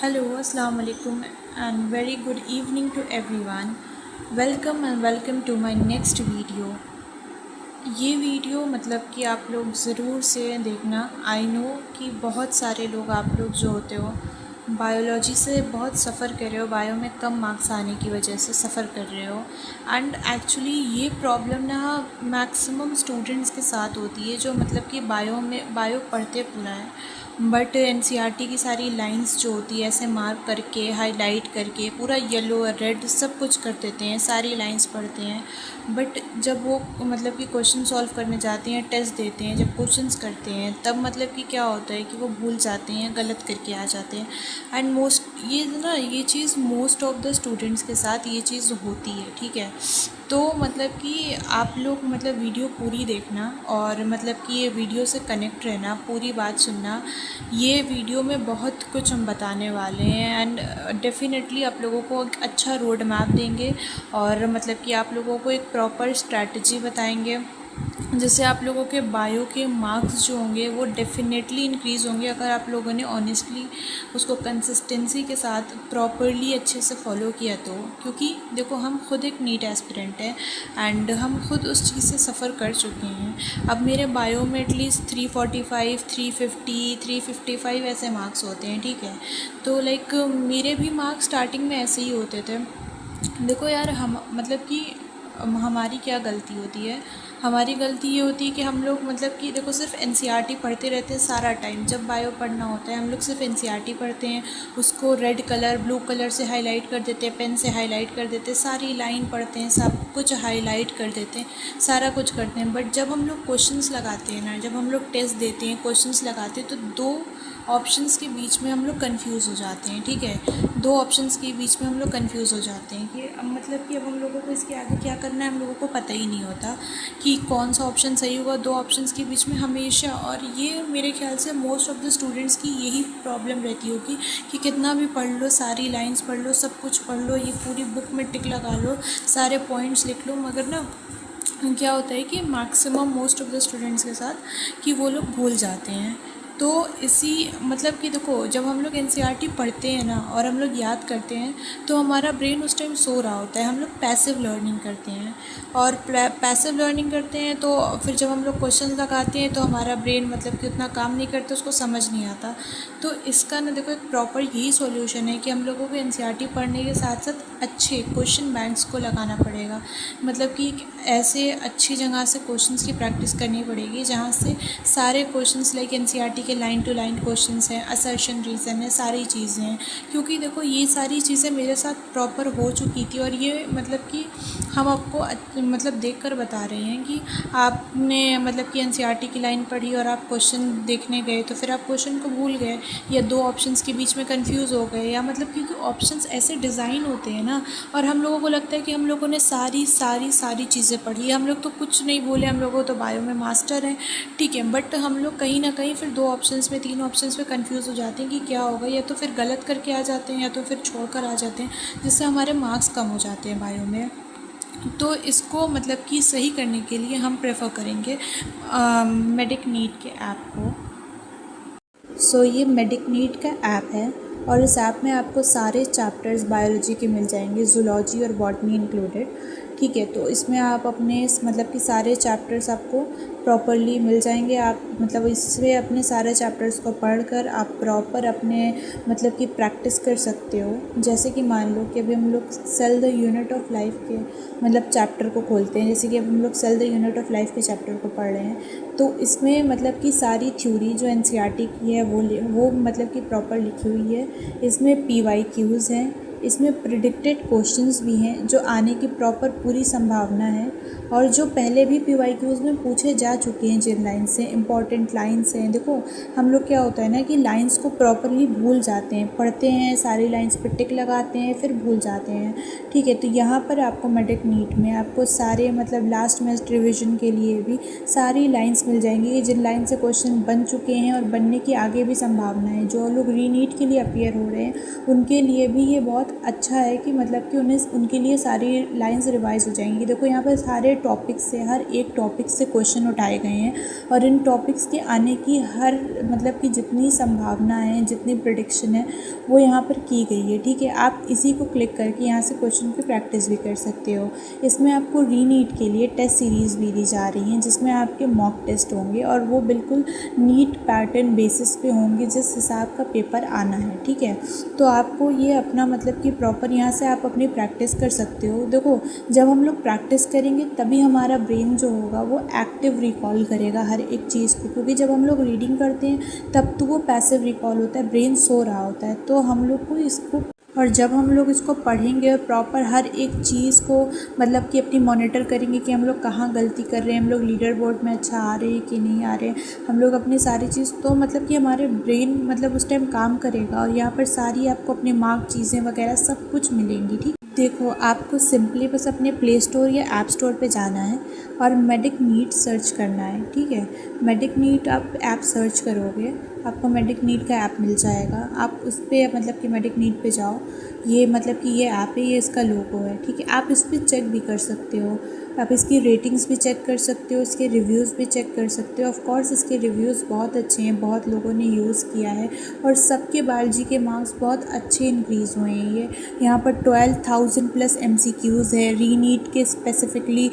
Hello, Assalamu alaikum, and very good evening to everyone. Welcome and welcome to my next video. ये video मतलब कि आप लोग ज़रूर से देखना। आई नो कि बहुत सारे लोग आप लोग जो होते हो बायोलॉजी से बहुत सफ़र कर रहे हो, बायो में कम मार्क्स आने की वजह से सफ़र कर रहे हो। एंड एक्चुअली ये प्रॉब्लम ना मैक्सिमम स्टूडेंट्स के साथ होती है जो मतलब कि बायो पढ़ते पूरा है बट एनसीईआरटी की सारी लाइंस जो होती है ऐसे मार्क करके हाईलाइट करके पूरा येलो रेड सब कुछ कर देते हैं, सारी लाइंस पढ़ते हैं। बट जब वो मतलब कि क्वेश्चन सॉल्व करने जाते हैं, टेस्ट देते हैं, जब क्वेश्चंस करते हैं तब मतलब कि क्या होता है कि वो भूल जाते हैं, गलत करके आ जाते हैं। एंड ये चीज़ मोस्ट ऑफ द स्टूडेंट्स के साथ ये चीज़ होती है, ठीक है। तो मतलब कि आप लोग मतलब वीडियो पूरी देखना और मतलब कि ये वीडियो से कनेक्ट रहना, पूरी बात सुनना। ये वीडियो में बहुत कुछ हम बताने वाले हैं एंड डेफ़िनेटली आप लोगों को एक अच्छा रोड मैप देंगे और मतलब कि आप लोगों को एक प्रॉपर स्ट्रैटेजी बताएंगे जिससे आप लोगों के बायो के मार्क्स जो होंगे वो डेफ़िनेटली इंक्रीज़ होंगे अगर आप लोगों ने ऑनेस्टली उसको कंसिस्टेंसी के साथ प्रॉपरली अच्छे से फॉलो किया तो। क्योंकि देखो हम खुद एक नीट एस्पिरेंट हैं एंड हम खुद उस चीज़ से सफ़र कर चुके हैं। अब मेरे बायो में एटलीस्ट 345 350 355 ऐसे मार्क्स होते हैं, ठीक है। तो लाइक मेरे भी मार्क्स स्टार्टिंग में ऐसे ही होते थे। देखो यार, हम मतलब कि हमारी क्या गलती होती है। हमारी गलती ये होती है कि हम लोग मतलब कि देखो सिर्फ एनसीईआरटी पढ़ते रहते हैं सारा टाइम। जब बायो पढ़ना होता है हम लोग सिर्फ एनसीईआरटी पढ़ते हैं, उसको रेड कलर ब्लू कलर से हाईलाइट कर देते हैं, पेन से हाईलाइट कर देते हैं, सारी लाइन पढ़ते हैं, सब कुछ हाईलाइट कर देते हैं, सारा कुछ करते हैं। बट जब हम लोग क्वेश्चंस लगाते हैं ना, जब हम लोग टेस्ट देते हैं, क्वेश्चंस लगाते हैं, तो दो ऑप्शंस के बीच में हम लोग कंफ्यूज हो जाते हैं, ठीक है। दो ऑप्शंस के बीच में हम लोग कंफ्यूज हो जाते हैं कि अब मतलब कि अब हम लोगों को इसके आगे क्या करना है हम लोगों को पता ही नहीं होता कि कौन सा ऑप्शन सही होगा दो ऑप्शंस के बीच में हमेशा। और ये मेरे ख्याल से मोस्ट ऑफ द स्टूडेंट्स की यही प्रॉब्लम रहती होगी कि कितना भी पढ़ लो, सारी लाइंस पढ़ लो, सब कुछ पढ़ लो, ये पूरी बुक में टिक लगा लो, सारे पॉइंट्स लिख लो, मगर ना क्या होता है कि maximum most of the students के साथ कि वो लोग भूल जाते हैं। तो इसी मतलब कि देखो जब हम लोग एनसीईआरटी पढ़ते हैं ना और हम लोग याद करते हैं तो हमारा ब्रेन उस टाइम सो रहा होता है, हम लोग पैसिव लर्निंग करते हैं। और पैसिव लर्निंग करते हैं तो फिर जब हम लोग क्वेश्चन लगाते हैं तो हमारा ब्रेन मतलब कि उतना काम नहीं करता, उसको समझ नहीं आता। तो इसका ना देखो एक प्रॉपर यही सॉल्यूशन है कि हम लोगों को एनसीईआरटी पढ़ने के साथ साथ अच्छे क्वेश्चन बैंक्स को लगाना पड़ेगा। मतलब कि ऐसे अच्छी जगह से क्वेश्चंस की प्रैक्टिस करनी पड़ेगी जहाँ से सारे क्वेश्चंस लाइक एनसीईआरटी के लाइन टू लाइन क्वेश्चंस हैं, असर्शन रीज़न है, सारी चीज़ें हैं। क्योंकि देखो ये सारी चीज़ें मेरे साथ प्रॉपर हो चुकी थी और ये मतलब कि हम आपको मतलब देख कर बता रहे हैं कि आपने मतलब कि एनसीईआरटी की लाइन पढ़ी और आप क्वेश्चन देखने गए तो फिर आप क्वेश्चन को भूल गए या दो ऑप्शंस के बीच में कंफ्यूज हो गए, या मतलब क्योंकि ऑप्शंस ऐसे डिज़ाइन होते हैं ना और हम लोगों को लगता है कि हम लोगों ने सारी सारी सारी चीज़ें पढ़ी है, हम लोग तो कुछ नहीं बोले, हम लोगों तो बायो में मास्टर हैं, ठीक है। बट हम लोग कहीं ना कहीं फिर दो ऑप्शंस में तीन ऑप्शंस में कंफ्यूज हो जाते हैं कि क्या होगा, या तो फिर गलत करके आ जाते हैं या तो फिर छोड़ कर आ जाते हैं, जिससे हमारे मार्क्स कम हो जाते हैं बायो में। तो इसको मतलब कि सही करने के लिए हम प्रेफर करेंगे मेडिक नीट के ऐप को। ये मेडिक नीट का ऐप है और इस ऐप में आपको सारे चैप्टर्स बायोलॉजी के मिल जाएंगे, जूलॉजी और बॉटनी इंक्लूडेड, ठीक है। तो इसमें आप अपने मतलब कि सारे चैप्टर्स आपको प्रॉपरली मिल जाएंगे। आप मतलब इससे अपने सारे चैप्टर्स को पढ़कर आप प्रॉपर अपने मतलब कि प्रैक्टिस कर सकते हो। जैसे कि मान लो कि अभी हम लोग cell the unit of life के मतलब चैप्टर को खोलते हैं, जैसे कि अब हम लोग cell the unit of life के चैप्टर को पढ़ रहे हैं, तो इसमें मतलब कि सारी थ्योरी जो एनसीईआरटी की है वो मतलब कि प्रॉपर लिखी हुई है। इसमें पीवाईक्यूज़ हैं, इसमें प्रिडिक्टेड क्वेश्चंस भी हैं जो आने की प्रॉपर पूरी संभावना है, और जो पहले भी पीवाईक्यूज़ में पूछे जा चुके हैं जिन लाइन से इंपॉर्टेंट लाइन्स हैं। देखो हम लोग क्या होता है ना कि लाइन्स को प्रॉपरली भूल जाते हैं, पढ़ते हैं सारी लाइन्स पर टिक लगाते हैं फिर भूल जाते हैं, ठीक है। तो यहाँ पर आपको मेडिक नीट में आपको सारे मतलब लास्ट में रिविजन के लिए भी सारी लाइन्स मिल जाएंगी जिन लाइन से क्वेश्चन बन चुके हैं और बनने की आगे भी संभावना है। जो लोग री नीट के लिए अपीयर हो रहे हैं उनके लिए भी ये बहुत अच्छा है कि मतलब कि उन्हें उनके लिए सारी लाइंस रिवाइज हो जाएंगी। देखो यहाँ पर सारे टॉपिक्स से, हर एक टॉपिक से क्वेश्चन उठाए गए हैं और इन टॉपिक्स के आने की हर मतलब कि जितनी संभावना है, जितनी प्रेडिक्शन है, वो यहाँ पर की गई है। ठीक है, आप इसी को क्लिक करके यहाँ से क्वेश्चन की प्रैक्टिस भी कर सकते हो। इसमें आपको रीनीट के लिए टेस्ट सीरीज़ भी दी जा रही हैं, जिसमें आपके मॉक टेस्ट होंगे और वो बिल्कुल नीट पैटर्न बेसिस पे होंगे, जिस हिसाब का पेपर आना है। ठीक है, तो आपको ये अपना मतलब कि प्रॉपर यहाँ से आप अपनी प्रैक्टिस कर सकते हो। देखो, जब हम लोग प्रैक्टिस करेंगे तभी हमारा ब्रेन जो होगा वो एक्टिव रिकॉल करेगा हर एक चीज़ को, क्योंकि जब हम लोग रीडिंग करते हैं तब तो वो पैसिव रिकॉल होता है, ब्रेन सो रहा होता है। तो हम लोग को इसको, और जब हम लोग इसको पढ़ेंगे और प्रॉपर हर एक चीज़ को मतलब कि अपनी मॉनिटर करेंगे कि हम लोग कहाँ गलती कर रहे हैं, हम लोग लीडर बोर्ड में अच्छा आ रहे हैं कि नहीं आ रहे हैं, हम लोग अपनी सारी चीज़, तो मतलब कि हमारे ब्रेन मतलब उस टाइम काम करेगा और यहाँ पर सारी आपको अपने मार्क चीज़ें वगैरह सब कुछ मिलेंगी। ठीक, देखो आपको सिंपली बस अपने प्ले स्टोर या ऐप स्टोर पे जाना है और मेडिक नीट सर्च करना है। ठीक है, मेडिक नीट आप ऐप सर्च करोगे, आपको मेडिक नीट का ऐप मिल जाएगा। आप उस पर मतलब कि मेडिक नीट पे जाओ, ये मतलब कि ये ऐप है, ये इसका लोगो है। ठीक है, आप इस पर चेक भी कर सकते हो, आप इसकी रेटिंग्स भी चेक कर सकते हो, इसके रिव्यूज़ भी चेक कर सकते हो। ऑफ कोर्स इसके रिव्यूज़ बहुत अच्छे हैं, बहुत लोगों ने यूज़ किया है और सबके बायोलॉजी के मार्क्स बहुत अच्छे इंक्रीज़ हुए हैं। ये यहाँ पर 12,000 प्लस MCQs है। रीनीट के स्पेसिफिकली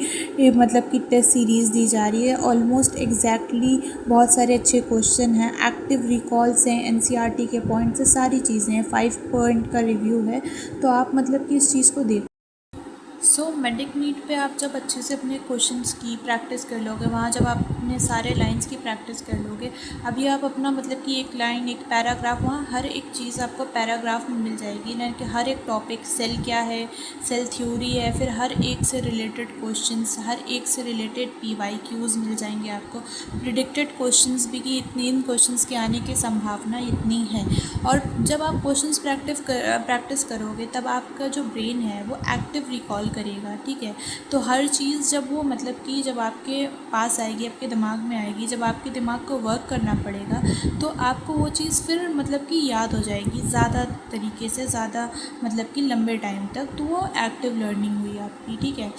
मतलब कि टेस्ट सीरीज़ दी जा रही है, ऑलमोस्ट एग्जैक्टली बहुत सारे अच्छे क्वेश्चन हैं, एक्टिव रिकॉल्स हैं, NCERT के पॉइंट से सारी चीज़ें हैं, 5 पॉइंट का रिव्यू है। तो आप मतलब कि इस चीज़ को देख मेडिक नीट पे आप जब अच्छे से अपने क्वेश्चंस की प्रैक्टिस कर लोगे, वहाँ जब आप अपने सारे लाइंस की प्रैक्टिस कर लोगे, अभी आप अपना मतलब कि एक लाइन, एक पैराग्राफ, वहाँ हर एक चीज़ आपको पैराग्राफ में मिल जाएगी ना, कि हर एक टॉपिक, सेल क्या है, सेल थ्योरी है, फिर हर एक से रिलेटेड क्वेश्चंस, हर एक से रिलेटेड PYQs मिल जाएंगे आपको, प्रिडिक्टेड क्वेश्चंस भी कि इतनी इन क्वेश्चंस के आने की संभावना इतनी है। और जब आप क्वेश्चंस प्रैक्टिस करोगे तब आपका जो ब्रेन है वो एक्टिव रिकॉल करेगा। ठीक है, तो हर चीज़ जब वो मतलब कि जब आपके पास आएगी, आपके दिमाग में आएगी, जब आपके दिमाग को वर्क करना पड़ेगा, तो आपको वो चीज़ फिर मतलब कि याद हो जाएगी ज़्यादा तरीके से, ज़्यादा मतलब कि लंबे टाइम तक, तो वो एक्टिव लर्निंग हुई आपकी। ठीक है,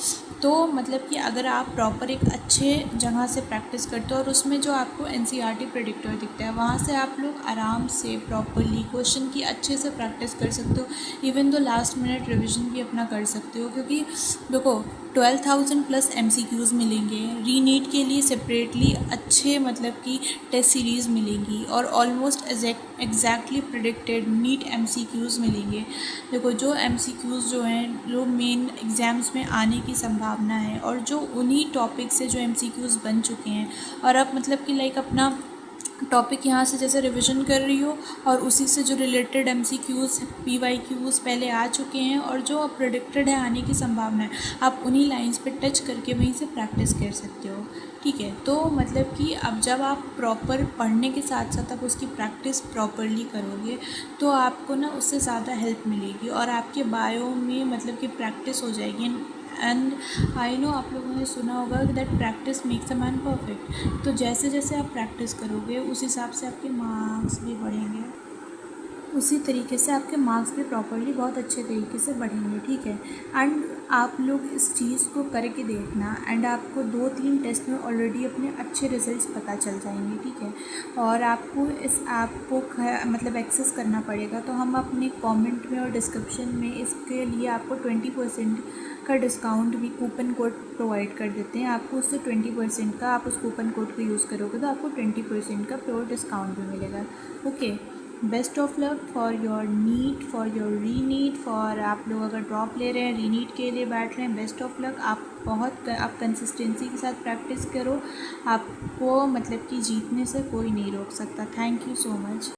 तो मतलब कि अगर आप प्रॉपर एक अच्छे जगह से प्रैक्टिस करते हो और उसमें जो आपको NCERT प्रेडिक्टर दिखता है, वहाँ से आप लोग आराम से प्रॉपरली क्वेश्चन की अच्छे से प्रैक्टिस कर सकते हो। इवन तो लास्ट मिनट रिवीजन भी अपना कर सकते हो, क्योंकि देखो 12,000 प्लस MCQs मिलेंगे, रीनीट के लिए सेपरेटली अच्छे मतलब कि टेस्ट सीरीज़ मिलेंगी और almost exactly predicted NEET MCQs मिलेंगे। देखो जो MCQs जो हैं, जो मेन एग्ज़ाम्स में आने की संभावना है और जो उन्हीं टॉपिक से जो MCQs बन चुके हैं, और अब मतलब कि लाइक अपना टॉपिक यहाँ से जैसे रिवीजन कर रही हो और उसी से जो रिलेटेड MCQs PYQs पहले आ चुके हैं और जो अब प्रेडिक्टेड है आने की संभावना है, आप उन्हीं लाइंस पे टच करके वहीं से प्रैक्टिस कर सकते हो। ठीक है, तो मतलब कि अब जब आप प्रॉपर पढ़ने के साथ साथ आप उसकी प्रैक्टिस प्रॉपरली करोगे तो आपको ना उससे ज़्यादा हेल्प मिलेगी और आपके बायो में मतलब कि प्रैक्टिस हो जाएगी। एंड आई नो आप लोगों ने सुना होगा that practice makes a man perfect. तो जैसे जैसे आप प्रैक्टिस करोगे उस हिसाब से आपके मार्क्स भी बढ़ेंगे, उसी तरीके से आपके मार्क्स भी प्रॉपरली बहुत अच्छे तरीके से बढ़ेंगे। ठीक है, एंड आप लोग इस चीज़ को करके देखना एंड आपको 2-3 टेस्ट में ऑलरेडी अपने अच्छे रिजल्ट्स पता चल जाएंगे। ठीक है, और आपको इस ऐप को मतलब एक्सेस करना पड़ेगा, तो हम अपने कमेंट में और डिस्क्रिप्शन में इसके लिए आपको 20% का डिस्काउंट भी कूपन कोड प्रोवाइड कर देते हैं। आपको उससे 20% का, आप उस कूपन कोड को यूज़ करोगे तो आपको 20% का प्योर डिस्काउंट भी मिलेगा। Okay, best of luck for your NEET, for your reNEET, for आप लोग अगर ड्रॉप ले रहे हैं, रीनीट के लिए बैठ रहे हैं, बेस्ट ऑफ लक। आप कंसिस्टेंसी के साथ प्रैक्टिस करो, आपको मतलब कि जीतने से कोई नहीं रोक सकता। Thank you so much.